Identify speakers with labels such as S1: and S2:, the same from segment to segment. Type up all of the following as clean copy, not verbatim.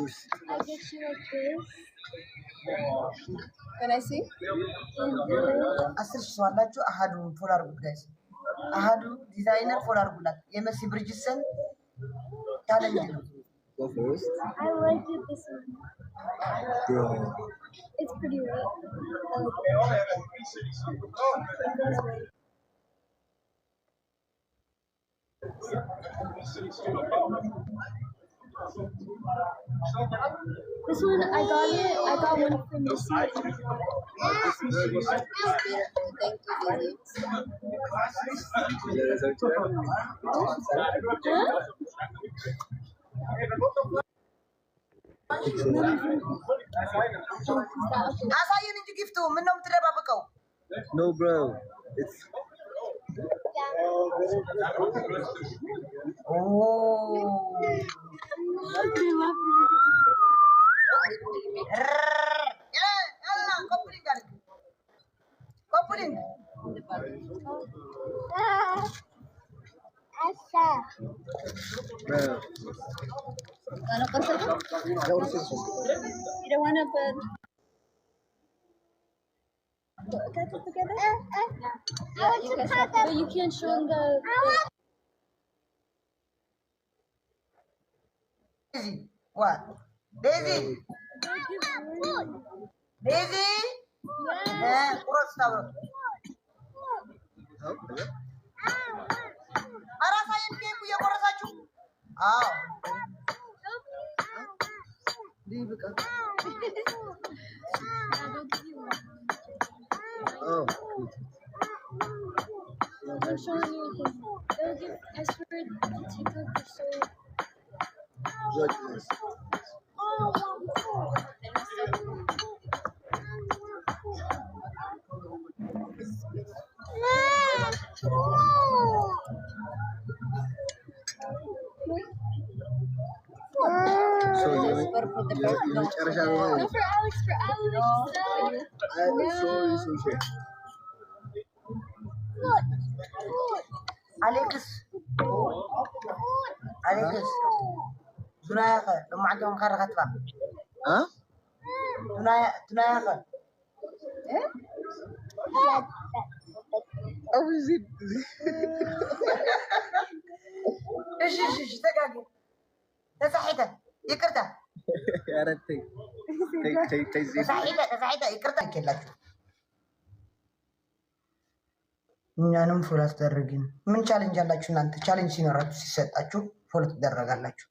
S1: I get you like this. Can I see?
S2: أسرش سؤالاتو أحدو فولار بود guys. أحدو designer فولار بودات. يمسي برجسن تعلم جدو.
S3: Go first.
S1: I like it this one.
S3: Yeah.
S1: It's pretty right. This one I got one from Missy. Thank you,
S2: أسايين إنتي كيفتو منهم تربى بكو.
S3: No, bro. It's.
S2: Oh. يلا كوبلين قال. كوبلين.
S3: Bro.
S1: You don't want to put cut it together? Yeah, you can cut it. But you can't show them the
S2: Daisy. What? Daisy. Daisy. Yeah. Kurus tahu. Arasain keku ya kurus acu. Ah. Di buka.
S3: Oh.
S1: I'm showing you. They'll give. I swear, TikTok is so.
S3: Goodness. So you
S1: No, for Alex.
S3: sorry.
S2: Alex. Tunaya lama aja orang karakat pak.
S3: Huh?
S2: Tunaya kan?
S3: How is it?
S2: إيش تكاكي. تساعدها يكرتها.
S3: يا رتي.
S2: تساعدها يكرتها كلها. እኛንም ፎሎ አስደረግን። ምን ቻሌንጅ አላችሁ እናንተ? ቻሌንጅ ሲኖራችሁ ሲሰጣችሁ ፎሎ ትደረጋላችሁ።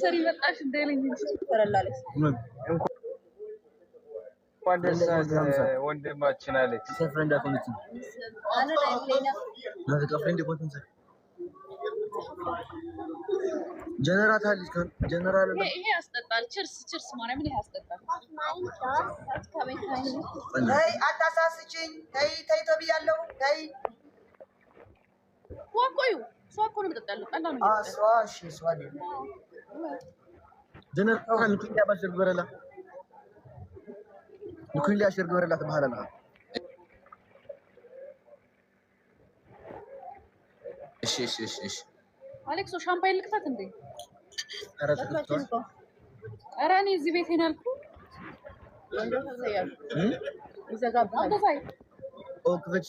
S4: ሰሪ መጣሽ እንደለኝ
S2: ተረላለች።
S5: እንኳን ደስ አለህ ወንድማችን አሌክስ።
S3: ፍሬንድ አኮንት
S1: Ano na play na?
S3: ነው ፍሬንድ አኮንት ጀነራል ካን ጀነራል
S4: ይሄ ያስጠጣል። ችርስ ማርያምን ይሄ ያስጠጣል።
S2: ተይ አታሳስችኝ። ተይ ተብያለሁ። ተይ
S4: ዋቆዩ ሷኮ ነው መጠጣለሁ። ቀላ ነው።
S2: ሷሽ ሷዲ
S3: ጀነራል ካን ኩንያ ባሽር በረላ ኩንያ ባሽር በረላ ተባሃለና እሺ
S4: አሌክሶ ሻምፓይን ልክፈት እንዴ?
S3: ኧረ ተከፍቷል።
S4: ኧረ እኔ እዚህ ቤት ሄናል እኮ ይዘጋብሃል።
S3: ክፈች።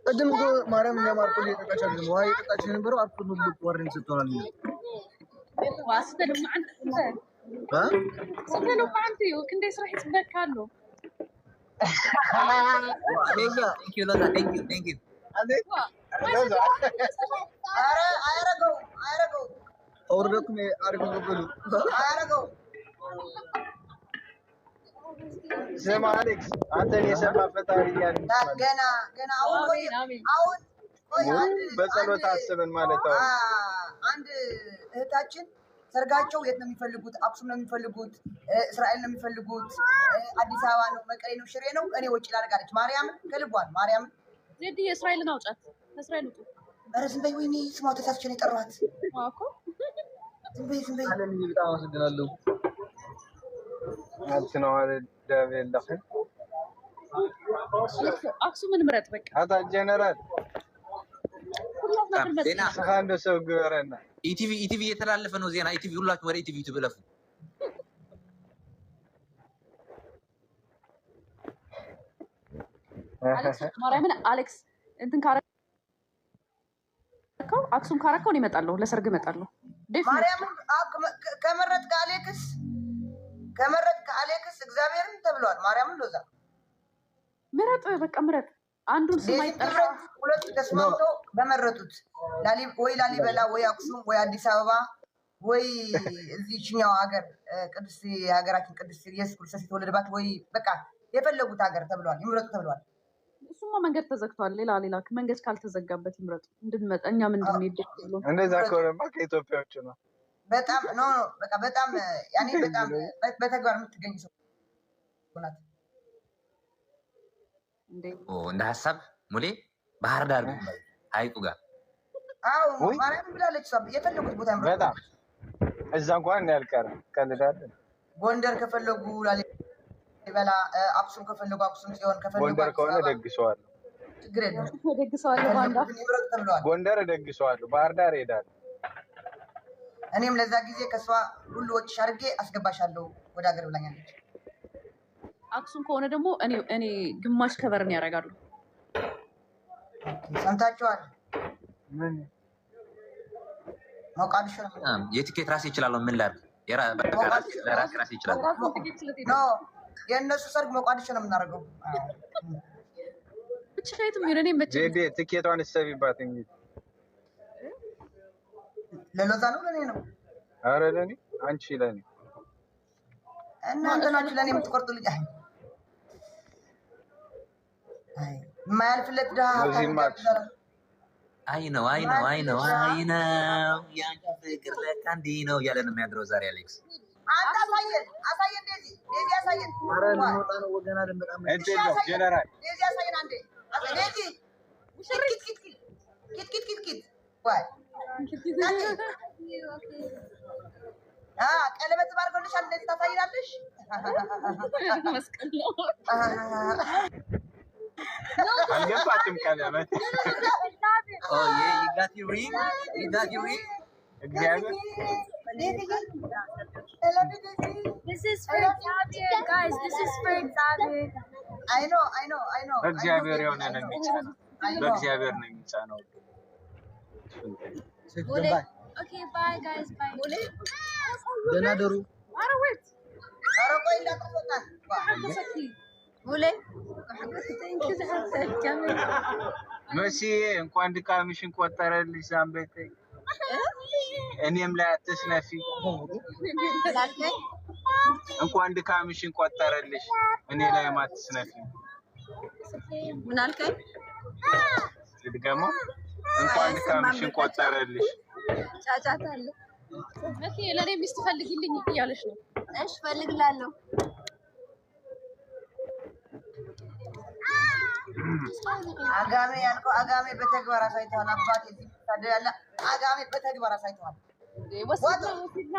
S3: ቅድም እኮ ማርያም ለማርቆ እየጠጣች አይደለም ውሃ እየጠጣች የነበረው አልኮል ነው ብሎ ዋርኒንግ ሰጥቶናል።
S4: ዋስተልማ አንተ ክንዴ ስራ ይጽበካ አለው።
S3: ቴንክ ዩ
S2: አያረገው
S3: አውርደኩም አሪፍ ነው ብሉ
S2: አያረገው።
S5: ስማ አሌክስ፣ አንተን የሰማ ፈጣሪ ያን
S2: ገና አሁን
S5: በጸሎት አስበን ማለት ነው።
S2: አንድ እህታችን ሰርጋቸው የት ነው የሚፈልጉት? አክሱም ነው የሚፈልጉት? እስራኤል ነው የሚፈልጉት? አዲስ አበባ ነው? መቀሌ ነው? ሽሬ ነው? እኔ ወጪ ላደርጋለች። ማርያምን ከልቧን ማርያምን
S4: ዜድ የእስራኤልን አውጫት እስራኤል ውጡ።
S2: ኧረ ዝም በይ። ወይኔ ስሟ ተሳስቼ ነው የጠራኋት።
S4: እኮ
S2: ዝም በይ።
S3: አለም በጣም አመሰግናለሁ።
S5: አንቺ ነው አይደል ዳቪድ ለኸን
S4: አክሱምን ምረጥ በቃ።
S5: አታ ጀነራል
S4: ሁሉም ነገር መጥ
S6: ዜና
S5: አንድ ሰው ግበረና
S6: ኢቲቪ እየተላለፈ ነው ዜና። ኢቲቪ ሁላችሁም ወደ ኢቲቪ ትብለፉ።
S4: አሌክስ ማርያምን አሌክስ እንትን ካረከው አክሱም ካረከው ነው እመጣለሁ፣ ለሰርግ እመጣለሁ።
S2: ማርያምን ከመረጥክ አሌክስ እግዚአብሔርን ተብሏል። ማርያምን ሎዛ
S4: ምረጥ በቃ ምረጥ። አንዱን ስም አይጠራ።
S2: ሁለቱ ተስማምተው በመረጡት ወይ ላሊበላ ወይ አክሱም ወይ አዲስ አበባ ወይ እዚህኛው ሀገር ቅዱስ የሀገራችን ቅዱስ ኢየሱስ ክርስቶስ የተወለደባት ወይ በቃ የፈለጉት ሀገር ተብሏል። ይምረጡ ተብሏል።
S4: እሱማ መንገድ ተዘግቷል። ሌላ መንገድ ካልተዘጋበት ይምረጡ እንድንመጣ እኛ ምንድን ነው ይደክሉ።
S5: እንደዛ ከሆነማ ከኢትዮጵያዎች ነው።
S2: በጣም በቃ በጣም ያኔ በጣም በተግባር የምትገኝ ሰው ናት።
S6: እንደ ሀሳብ ሙሌ ባህር ዳር ሀይቁ ጋር
S2: አዎ ማርያም ብላለች። የፈለጉት ቦታ ይምረጡ።
S5: በጣም እዛ እንኳን ያልቀረም ቀልዳለን።
S2: ጎንደር ከፈለጉ ላሊበላ፣ አክሱም ከፈለጉ አክሱም ጽዮን ከፈለጉ
S5: ጎንደር ከሆነ ደግሰዋለሁ፣
S2: ችግር የለም
S4: ደግሰዋለሁ። ባንዳ
S2: ይምረጡ ተብለዋል።
S5: ጎንደር ደግሰዋለሁ፣ ባህር ዳር እሄዳለሁ።
S2: እኔም ለዛ ጊዜ ከሷ ሁሉ ወጪ አድርጌ አስገባሻለሁ ወደ ሀገር ብላኛለች።
S4: አክሱም ከሆነ ደግሞ እኔ ግማሽ ከበርን ያደርጋሉ።
S2: ሰምታችኋል። ሞቃዲሾ
S6: የቲኬት ራሴ ይችላለሁ። ምን ላድርግ? ራሴ ይችላል።
S2: የእነሱ ሰርግ ሞቃዲሾ ነው የምናደርገው።
S4: ብቻ የትም ሄደ እኔ መቼ
S5: ጄዴ ትኬቷን እሰቢባት እንግዲህ
S2: ለሎዛ ነው ለኔ ነው?
S5: አረ ለኔ አንቺ ለኔ
S2: እናንተ ናችሁ ለኔ የምትቆርጡ ልጅ። የማያልፍለት ድሃ
S6: አይ ነው የአንቺ ፍቅር ለካ እንዲህ ነው እያለ ነው የሚያድረው ዛሬ አሌክስ።
S2: አንተ አሳየን ዴዚ አሳየን።
S3: ኧረ ልንወጣ ነው ወገና በጣም
S5: እንዴት ነው ጀነራል?
S2: ዴዚ አሳየን አንዴ ዴዚ ኪት ወይ ቀለበት ባርጎልሻል። እንደዚህ ታሳይናለሽ።
S4: መስቀል ነው
S5: አልገባችም ቀለበት። እግዚአብሔር
S1: This is for Xavier, guys. This is for Xavier.
S2: I know.
S5: በእግዚአብሔር የሆነ ነው የሚጫነው፣ በእግዚአብሔር ነው የሚጫነው።
S1: Okay, bye, guys. Bye.
S3: ደህና ደሩ።
S2: ኧረ ቆይ እንዳትወጣ
S5: መሲ እንኳን ድካምሽን ቆጠረልሽ። ዛምቤቴ እኔም ላይ አትስነፊ። እንኳን ድካምሽን ቆጠረልሽ፣ እኔ ላይ አትስነፊ።
S7: ምን አልከኝ?
S5: ድገመው። እንኳን ድካምሽን ቆጠረልሽ።
S7: ጫጫታ አለ።
S4: መቼ ለኔ ሚስት ፈልጊልኝ እያለሽ ነው?
S7: እሺ ፈልግላለሁ።
S2: አጋሜ ያልከው አጋሜ በተግባር አሳይተዋል። አባቴ እዚህ ታዲያ ያለ አጋሜ በተግባር አሳይተዋል።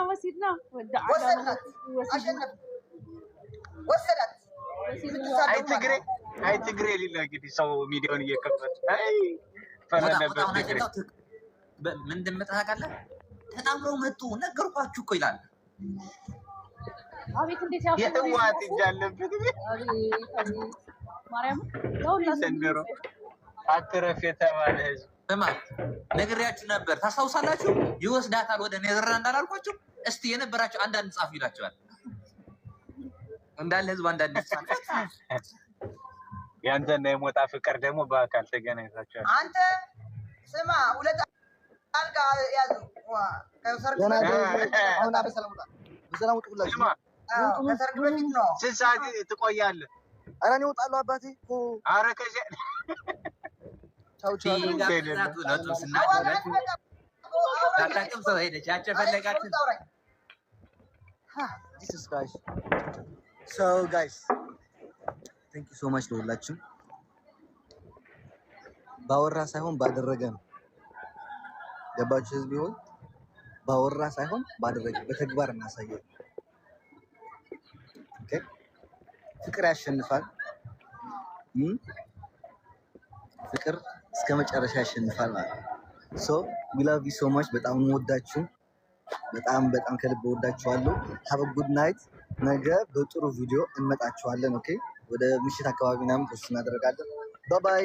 S4: ወሲድና
S2: ወሰዳት።
S5: አይ ትግሬ ሊለ እንግዲህ ሰው ሚዲያውን እየከፈተ አይ ፈረደበት ትግሬ
S6: ምን እንደመጣ ታውቃለህ? ተጣምረው መጡ ነገርኳችሁ እኮ ይላል።
S4: አቤት እንዴት
S5: የህዋት እጅ አለበት።
S4: ማርያም
S5: ዘንድሮ አትረፍ የተባለ ህዝብ
S6: በማ ነግሬያችሁ ነበር። ታስታውሳላችሁ? ይወስዳታል ወደ ኔዘርላንድ አላልኳችሁ? እስቲ የነበራችሁ አንዳንድ ጻፍ ይላችኋል። እንዳለ ህዝብ አንዳንድ ጻፍ።
S5: ያንተና የሞጣ ፍቅር ደግሞ በአካል ተገናኝታችኋል።
S2: አንተ ስማ፣ ሁለት አልጋ ያዙ። ከሰርግ ከሰርግ በፊት ነው።
S5: ስንት ሰዓት ትቆያለህ?
S3: ኧረ እኔ እወጣለሁ አባቴ።
S5: ኧረ ከዚያ
S3: ቻው ቻው።
S6: ታጣቅም ሰው ሄደች ያቸፈለጋችን
S3: ጂሰስ ጋይስ ሶ ጋይስ ቴንክ ዩ ሶ ማች ለሁላችን። ባወራ ሳይሆን ባደረገ ነው። ገባችሁ ህዝብ? ይሆን ባወራ ሳይሆን ባደረገ በተግባር እናሳየው። ኦኬ ፍቅር ያሸንፋል። ፍቅር እስከ መጨረሻ ያሸንፋል ማለት ነው። ሶ ዊ ላቭ ዩ ሶ ማች። በጣም ወዳችሁ በጣም ከልብ ወዳችኋለሁ። ሃቭ አ ጉድ ናይት። ነገ በጥሩ ቪዲዮ እንመጣችኋለን። ኦኬ ወደ ምሽት አካባቢ ምናምን ፖስት እናደርጋለን። ባይ ባይ